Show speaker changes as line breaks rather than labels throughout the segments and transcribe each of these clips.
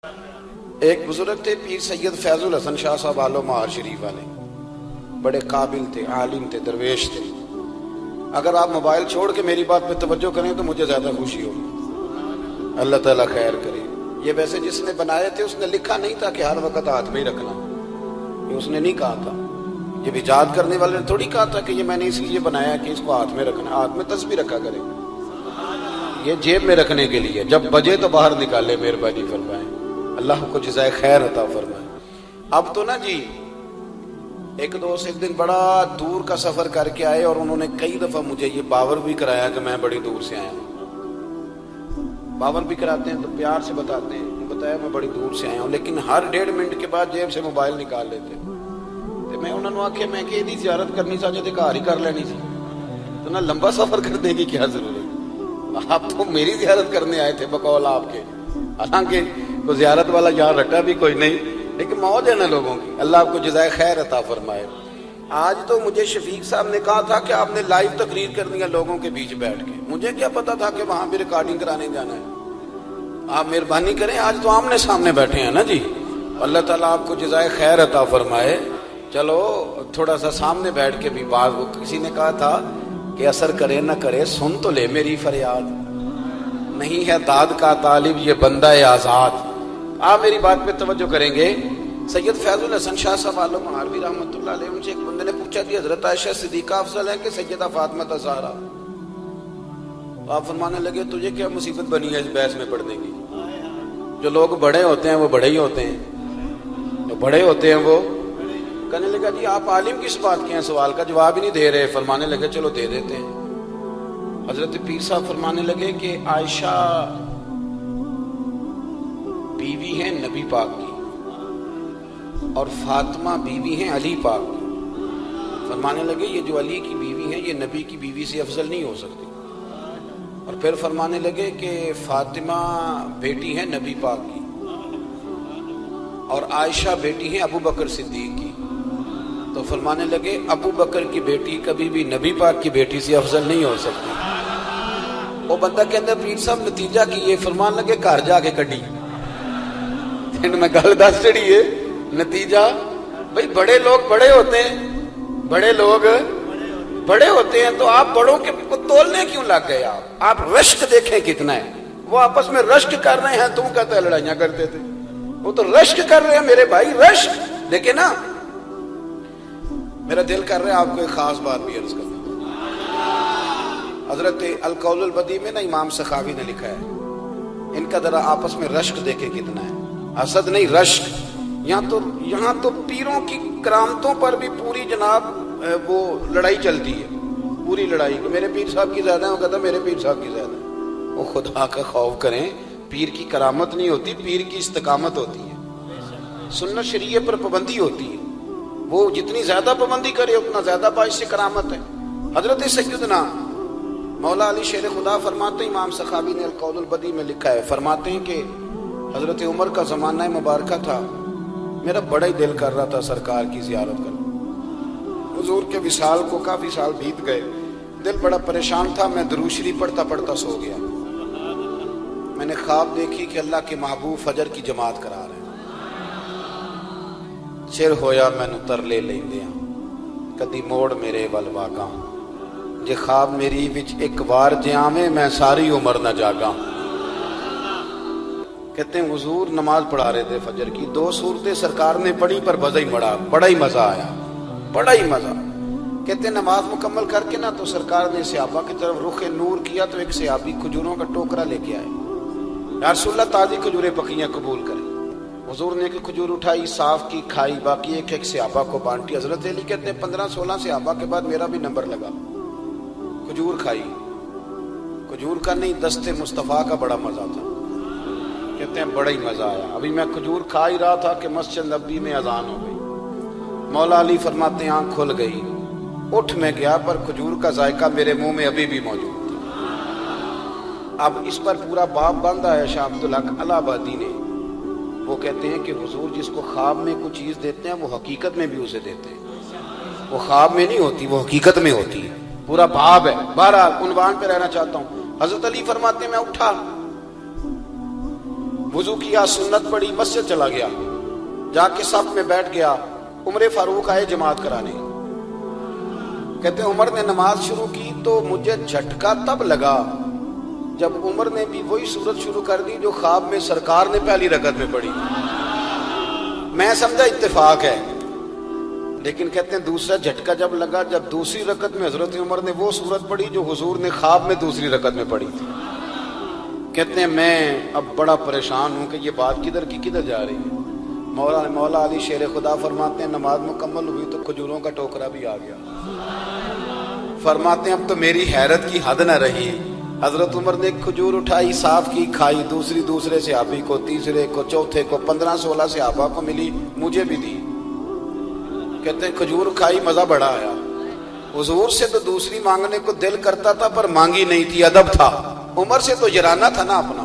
ایک بزرگ تھے پیر سید فیض الحسن شاہ صاحب آلو مہار شریف والے، بڑے قابل تھے، عالم تھے، درویش تھے۔ اگر آپ موبائل چھوڑ کے میری بات پہ توجہ کریں تو مجھے زیادہ خوشی ہوگی، اللہ تعالیٰ خیر کرے۔ یہ ویسے جس نے بنائے تھے اس نے لکھا نہیں تھا کہ ہر وقت ہاتھ میں ہی رکھنا، یہ اس نے نہیں کہا تھا۔ یہ ایجاد کرنے والے نے تھوڑی کہا تھا کہ یہ میں نے اس لیے بنایا کہ اس کو ہاتھ میں رکھنا، ہاتھ میں تسبیح رکھا کرے، یہ جیب میں رکھنے کے لیے، جب بجے تو باہر نکالے، مہربانی فرمائیں، اللہ کو جزائے خیر عطا فرمائے۔ اب تو نا جی ایک دوست ایک دن بڑا دور کا سفر کر کے آئے اور انہوں نے کئی دفعہ مجھے یہ باور بھی کرایا کہ میں بڑی دور سے آیا ہوں۔ باور بھی کراتے ہیں تو پیار سے بتاتے ہیں، بتایا میں بڑی دور سے آیا ہوں، لیکن ہر 1.5 منٹ کے بعد جیب سے موبائل نکال لیتے تو میں انہوں نے آخیا میں کہ یہ زیارت کرنی چاہیے تو گھر ہی کر لینی سی، تو نہ لمبا سفر کرنے کی کیا ضرورت، آپ تو میری زیارت کرنے آئے تھے بقول آپ کے، حالانکہ وہ زیارت والا یہاں رٹا بھی کوئی نہیں، لیکن موج ہے نا لوگوں کی، اللہ آپ کو جزائے خیر عطا فرمائے۔ آج تو مجھے شفیق صاحب نے کہا تھا کہ آپ نے لائیو تقریر کرنی ہے لوگوں کے بیچ بیٹھ کے، مجھے کیا پتا تھا کہ وہاں بھی ریکارڈنگ کرانے جانا ہے۔ آپ مہربانی کریں، آج تو آمنے سامنے بیٹھے ہیں نا جی، اللہ تعالیٰ آپ کو جزائے خیر عطا فرمائے۔ چلو تھوڑا سا سامنے بیٹھ کے بھی بات، وہ کسی نے کہا تھا کہ اثر کرے نہ کرے سن تو لے میری فریاد، نہیں ہے داد کا طالب یہ بندہ آزاد۔ آپ میری بات پہ توجہ کریں گے، سید فیض الحسن شاہ صاحب عالم مہاروی رحمۃ اللہ علیہ، ان سے ایک بندے نے پوچھا کہ حضرت عائشہ صدیقہ افضل ہے کہ سیدہ فاطمہ زہرا؟ تو آپ فرمانے لگے تجھے کیا مصیبت بنی ہے اس بحث میں پڑھنے کی، جو لوگ بڑے ہوتے ہیں وہ بڑے ہی ہوتے ہیں، جو بڑے ہوتے ہیں وہ۔ کہنے لگا جی آپ عالم کس بات کے ہیں، سوال کا جواب ہی نہیں دے رہے۔ فرمانے لگے چلو دے دیتے ہیں۔ حضرت پیر صاحب فرمانے لگے کہ عائشہ بیوی ہیں نبی پاک کی اور فاطمہ بیوی ہیں علی پاک کی۔ فرمانے لگے یہ جو علی کی بیوی ہے یہ نبی کی بیوی سے افضل نہیں ہو سکتی۔ اور پھر فرمانے لگے کہ فاطمہ بیٹی ہے نبی پاک کی اور عائشہ بیٹی ہے ابو بکر صدیق کی۔ تو فرمانے لگے ابو بکر کی بیٹی کبھی بھی نبی پاک کی بیٹی سے افضل نہیں ہو سکتی۔ وہ بندہ کہتا ہے پیر صاحب نتیجہ کی یہ، فرمان لگے گھر جا کے کڈی میں گل دس چڑی ہے نتیجہ۔ بھئی بڑے لوگ بڑے ہوتے ہیں، بڑے لوگ بڑے ہوتے ہیں، تو آپ بڑوں کے کو تولنے کیوں لگ گئے؟ آپ رشک دیکھیں کتنا ہے، وہ آپس میں رشک کر رہے ہیں، تم کہتے ہیں لڑائیاں کرتے تھے، وہ تو رشک کر رہے ہیں میرے بھائی، رشک۔ لیکن نا میرا دل کر رہا ہے آپ کو ایک خاص بات بھی عرض کروں۔ حضرت القول البدیع میں نا امام سخاوی نے لکھا ہے، ان کا ذرا آپس میں رشک دیکھے کتنا ہے، حسد نہیں رشک۔ یہاں تو پیروں کی کرامتوں پر بھی پوری جناب وہ لڑائی چلتی ہے، پوری لڑائی کہ میرے پیر صاحب کی زیادہ ہے، وہ کہتا ہے میرے پیر صاحب کی زیادہ ہے۔ وہ خدا کا خوف کریں، پیر کی کرامت نہیں ہوتی، پیر کی استقامت ہوتی ہے، سنت شریعہ پر پابندی ہوتی ہے، وہ جتنی زیادہ پابندی کرے اتنا زیادہ باعث سے کرامت ہے۔ حضرت سیدنا مولا علی شیر خدا فرماتے ہیں، امام سخاوی نے القول البدیع میں لکھا ہے، فرماتے ہیں کہ حضرت عمر کا زمانہ مبارکہ تھا، میرا بڑا ہی دل کر رہا تھا سرکار کی زیارت کرنا۔ حضور کے وصال کو کافی سال بیت گئے، دل بڑا پریشان تھا، میں درود شریف پڑھتا پڑھتا سو گیا۔ میں نے خواب دیکھی کہ اللہ کے محبوب فجر کی جماعت کرا رہے ہیں، چر ہویا مینوں ترلے لیندیاں کدی موڑ میرے ول واگاں، جے خواب میری وچ ایک وار جے آویں میں ساری عمر نہ جاگاں۔ کہتے ہیں حضور نماز پڑھا رہے تھے فجر کی، 2 سورتیں سرکار نے پڑھی پر مزہ ہی مڑا، بڑا ہی مزہ آیا، بڑا ہی مزہ۔ کہتے ہیں نماز مکمل کر کے نا تو سرکار نے صحابہ کی طرف رخ نور کیا تو ایک صحابی کھجوروں کا ٹوکرا لے کے آئے، یا رسول اللہ تازی کھجوریں پکیاں قبول کریں۔ حضور نے ایک کھجور اٹھائی، صاف کی، کھائی، باقی ایک ایک صحابہ کو بانٹی۔ حضرت علی کہتے ہیں 15-16 صحابہ کے بعد میرا بھی نمبر لگا، کھجور کھائی، کھجور کا نہیں دست مصطفیٰ کا بڑا مزہ تھا۔ کہتے ہیں بڑا ہی مزہ آیا، ابھی میں کھجور کھا ہی رہا تھا کہ مسجد نبوی میں اذان ہو گئی۔ مولا علی فرماتے ہیں آنکھ کھل گئی، اٹھ میں گیا پر کھجور کا ذائقہ میرے منہ میں ابھی بھی موجود تھا۔ اب اس پر پورا باب باندھا ہے شاہ عبدالحق الہ آبادی نے، وہ کہتے ہیں کہ حضور جس کو خواب میں کوئی چیز دیتے ہیں وہ حقیقت میں بھی اسے دیتے ہیں، وہ خواب میں نہیں ہوتی، وہ حقیقت میں ہوتی ہے، پورا باب ہے۔ بہرحال عنوان پہ رہنا چاہتا ہوں، حضرت علی فرماتے ہیں میں اٹھا وضو کیا، سنت پڑھی، مسجد چلا گیا، جا کے صف میں بیٹھ گیا، عمر فاروق آئے جماعت کرانے، کہتے ہیں عمر نے نماز شروع کی تو مجھے جھٹکا تب لگا جب عمر نے بھی وہی صورت شروع کر دی جو خواب میں سرکار نے پہلی رکعت میں پڑھی۔ میں سمجھا اتفاق ہے، لیکن کہتے ہیں دوسرا جھٹکا جب لگا جب دوسری رکعت میں حضرت عمر نے وہ صورت پڑھی جو حضور نے خواب میں دوسری رکعت میں پڑھی تھی۔ کہتے ہیں میں اب بڑا پریشان ہوں کہ یہ بات کدھر کی کدھر جا رہی ہے۔ مولا علی شیر خدا فرماتے ہیں نماز مکمل ہوئی تو کھجوروں کا ٹوکرا بھی آ گیا۔ فرماتے ہیں اب تو میری حیرت کی حد نہ رہی، حضرت عمر نے ایک کھجور اٹھائی، صاف کی، کھائی، دوسرے صحابی کو، تیسرے کو، چوتھے کو، 15-16 صحابہ کو ملی، مجھے بھی دی۔ کہتے ہیں کھجور کھائی، مزہ بڑا آیا۔ حضور سے تو دوسری مانگنے کو دل کرتا تھا پر مانگی نہیں تھی، ادب تھا۔ عمر سے تو جرانا تھا نا اپنا۔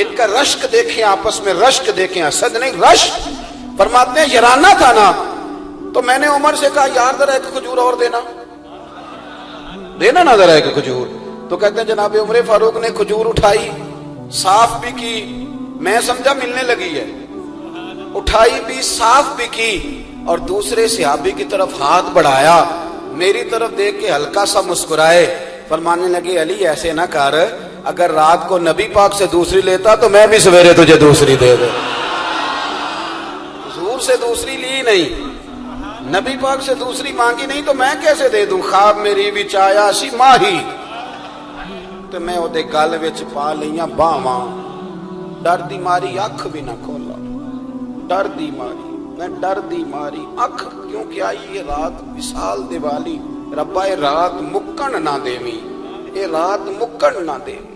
ان کا رشک دیکھیں، آپس میں رشک دیکھیں، حسد نہیں رشک۔ فرماتے ہیں جرانا تھا نا، تو میں نے عمر سے کہا یار ذرا ایک کھجور اور دینا نا ذرا ایک کھجور۔ تو کہتے ہیں جناب عمر فاروق نے کھجور اٹھائی، صاف بھی کی، میں سمجھا ملنے لگی ہے، اٹھائی بھی، صاف بھی کی، اور دوسرے صحابی کی طرف ہاتھ بڑھایا، میری طرف دیکھ کے ہلکا سا مسکرائے، فرمانے لگے علی ایسے نہ کر، اگر رات کو نبی پاک سے دوسری لیتا تو میں بھی سویرے تجھے دوسری دے دے۔ حضور سے دوسری لی نہیں، نبی پاک سے دوسری مانگی نہیں تو میں کیسے دے دوں؟ خواب میری وچ آیا سی ماہی تو میں وہ دے گل وچ پا لیاں باواں، ڈر دی ماری اکھ بھی نہ کھولا، ڈر دی ماری، میں ڈر دی ماری اکھ، کیونکہ آئی یہ رات وصال دیوالی، ربا اے رات مکن نہ دیویں، اے رات مکن نہ دیویں،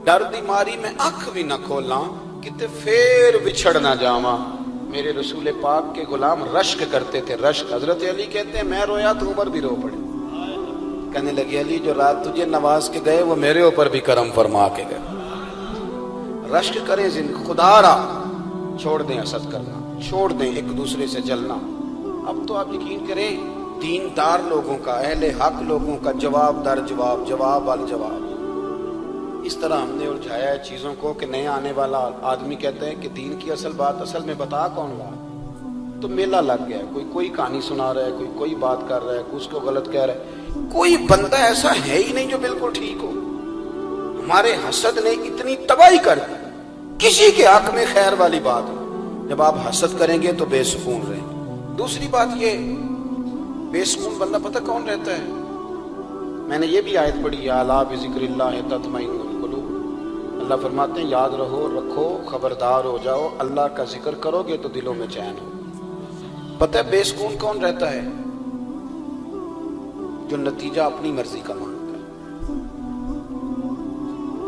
ڈر دی ماری میں اکھ بھی نہ کھولاں، کتے پھر بچھڑ نہ جاواں۔ میرے رسول پاک کے غلام رشک کرتے تھے، رشک۔ حضرت علی کہتے ہیں میں رویا تو عمر بھی رو پڑے، کہنے لگے علی جو رات تجھے نواز کے گئے وہ میرے اوپر بھی کرم فرما کے گئے۔ رشک کریں خدا را، چھوڑ دیں حسد کرنا، چھوڑ دیں ایک دوسرے سے جلنا۔ اب تو آپ یقین کریں دیندار لوگوں کا، اہل حق لوگوں کا جواب در جواب، جواب وال جواب، اس طرح ہم نے الجھایا ہے چیزوں کو کہ نئے آنے والا آدمی کہتا ہے کہ دین کی اصل بات اصل میں بتا کون رہا، تو میلہ لگ گیا ہے، کوئی کہانی سنا رہا ہے، کوئی بات کر رہا ہے، کوئی اس کو غلط کہہ رہا ہے، کوئی بندہ ایسا ہے ہی نہیں جو بالکل ٹھیک ہو۔ ہمارے حسد نے اتنی تباہی کر دی، کسی کے حق میں خیر والی بات ہو، جب آپ حسد کریں گے تو بے سکون رہیں۔ دوسری بات یہ، بے سکون بندہ پتہ کون رہتا ہے؟ میں نے یہ بھی آیت پڑھی، الا بذکر اللہ تطمئن القلوب، اللہ فرماتے ہیں یاد رکھو، خبردار ہو جاؤ، اللہ کا ذکر کرو گے تو دلوں میں چین ہو۔ پتہ ہے بے سکون کون رہتا ہے؟ جو نتیجہ اپنی مرضی کا مانگتا ہے۔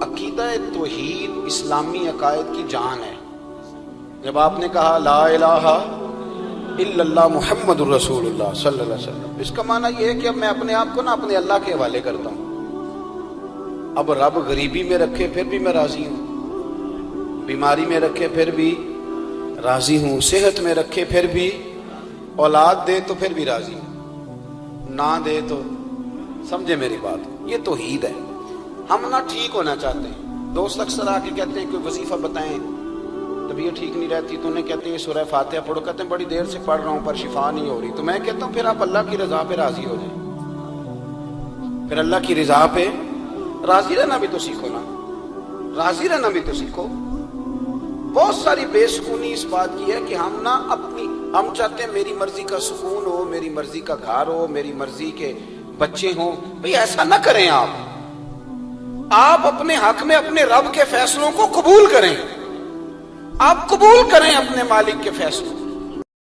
عقیدہ توحید اسلامی عقائد کی جان ہے۔ جب آپ نے کہا لا الہ الا اللہ محمد الرسول اللہ صلی اللہ علیہ وسلم، اس کا معنی یہ ہے کہ اب میں اپنے آپ کو اپنے اللہ کے حوالے کرتا ہوں۔ اب رب غریبی میں رکھے پھر بھی میں راضی ہوں، بیماری میں رکھے پھر بھی راضی ہوں، صحت میں رکھے پھر بھی، اولاد دے تو پھر بھی راضی ہوں، نہ دے تو، سمجھے میری بات، یہ توحید ہے۔ ہم نہ ٹھیک ہونا چاہتے ہیں، دوست اکثر آ کے کہتے ہیں کوئی وظیفہ بتائیں، طبیعت ٹھیک نہیں رہتی تو انہیں کہتے ہیں سورہ فاتحہ پڑھو، کہتے ہیں بڑی دیر سے پڑھ رہا ہوں پر شفا نہیں ہو رہی، تو میں کہتا ہوں پھر آپ اللہ کی رضا پہ راضی ہو جائیں، پھر اللہ کی رضا پہ راضی رہنا بھی تو سیکھو نا، راضی رہنا بھی تو سیکھو۔ بہت ساری بے سکونی اس بات کی ہے کہ ہم چاہتے ہیں میری مرضی کا سکون ہو، میری مرضی کا گھر ہو، میری مرضی کے بچے ہوں۔ بھئی ایسا نہ کریں، آپ اپنے حق میں اپنے رب کے فیصلوں کو قبول کریں، آپ قبول کریں اپنے مالک کے فیصلوں۔